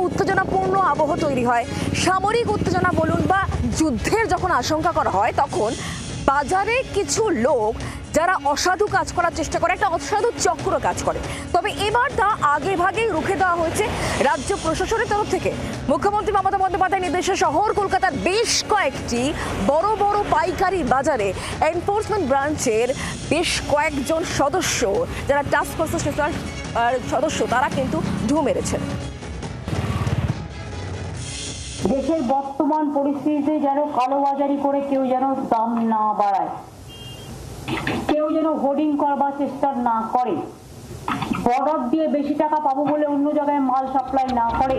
উত্তেজনাপূর্ণ আবহ তৈরি হয়। সামরিক উত্তেজনা বলুন বা যুদ্ধের যখন আশঙ্কা করা হয়, তখন বাজারে কিছু লোক যারা অসাধু কাজ করার চেষ্টা করে, একটা অসাধু চক্র কাজ করে। তবে এবার তা আগে ভাগেই রুখে দেওয়া হয়েছে রাজ্য প্রশাসনের তরফ থেকে। মুখ্যমন্ত্রী মমতা বন্দ্যোপাধ্যায়ের নির্দেশে শহর কলকাতার বেশ কয়েকটি বড় বড় পাইকারি বাজারে এনফোর্সমেন্ট ব্রাঞ্চের বেশ কয়েকজন সদস্য, যারা টাস্ক ফোর্সের সদস্য, তারা কিন্তু ঢু মেরেছেন। দেশের বর্তমান পরিস্থিতিতে যেন কালোবাজারি করে কেউ যেন দাম না বাড়ায়, কেউ যেন হোর্ডিং করবার চেষ্টা না করে, বর্ডার দিয়ে বেশি টাকা পাবো বলে অন্য জায়গায় মাল সাপ্লাই না করে।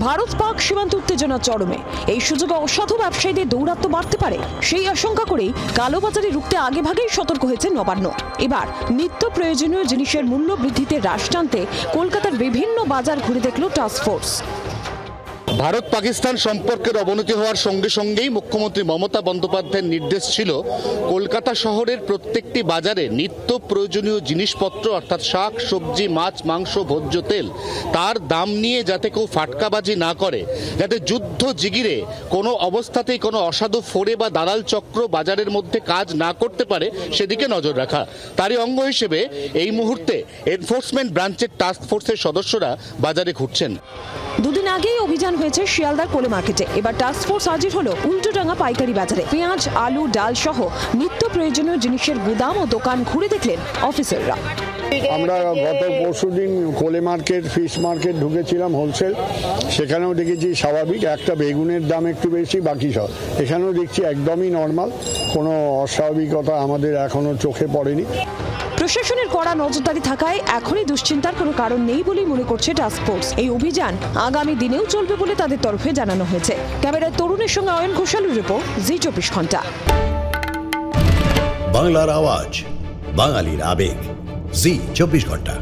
ভারত পাক সীমান্ত উত্তেজনা চরমে। এই সুযোগে অসাধু ব্যবসায়ীদের দৌরাত্ম্য বাড়তে পারে, সেই আশঙ্কা করেই কালোবাজারি রুখতে আগেভাগেই সতর্ক হয়েছে নবান্ন। এবার নিত্য প্রয়োজনীয় জিনিসের মূল্য বৃদ্ধিতে রাশ টানতে কলকাতার বিভিন্ন বাজার ঘুরে দেখল টাস্ক ফোর্স। ভারত পাকিস্তান সম্পর্কের অবনতি হওয়ার সঙ্গে সঙ্গেই মুখ্যমন্ত্রী মমতা বন্দ্যোপাধ্যায়ের নির্দেশ ছিল কলকাতা শহরের প্রত্যেকটি বাজারে নিত্য প্রয়োজনীয় জিনিসপত্র অর্থাৎ শাক সবজি মাছ মাংস ভোজ্য তেল তার দাম নিয়ে যাতে কেউ ফাটকাবাজি না করে, যাতে যুদ্ধ জিগিরে কোনো অবস্থাতেই কোনো অসাধু ফোরে বা দালাল চক্র বাজারের মধ্যে কাজ না করতে পারে সেদিকে নজর রাখা। তারই অঙ্গ হিসেবে এই মুহূর্তে এনফোর্সমেন্ট ব্রাঞ্চের টাস্ক ফোর্সের সদস্যরা বাজারে ঘুরছেন। দুদিন আগেই অভিযান হয়েছে শিয়ালদার কোলে মার্কেটে। এবার টাস্ক ফোর্স হাজির হলো উল্টোডাঙ্গা পাইকারি বাজারে। পেঁয়াজ আলু ডাল সহ নিত্য প্রয়োজনীয় জিনিসের গুদাম ও দোকান ঘুরে দেখলেন অফিসাররা। আমরা গত পরশুদিন কোলে মার্কেট ফিশ মার্কেট ঢুকেছিলাম হোলসেল, সেখানেও দেখেছি স্বাভাবিক, একটা বেগুনের দাম একটু বেশি, বাকি সব এখানেও দেখছি একদমই নর্মাল, কোনো অস্বাভাবিকতা আমাদের এখনো চোখে পড়েনি। প্রশাসনের কড়া নজরদারি থাকায় এখনই দুশ্চিন্তার কোনো কারণ নেই বলেই মনে করছে টাস্ক ফোর্স। এই অভিযান আগামী দিনেও চলবে বলে তাদের তরফে জানানো হয়েছে। ক্যামেরায় তরুণের সঙ্গে অয়ন ঘোষালের রিপোর্ট, জি 24 ঘন্টা। বাংলার আওয়াজ, বাঙালির আবেগ, জি 24 ঘন্টা।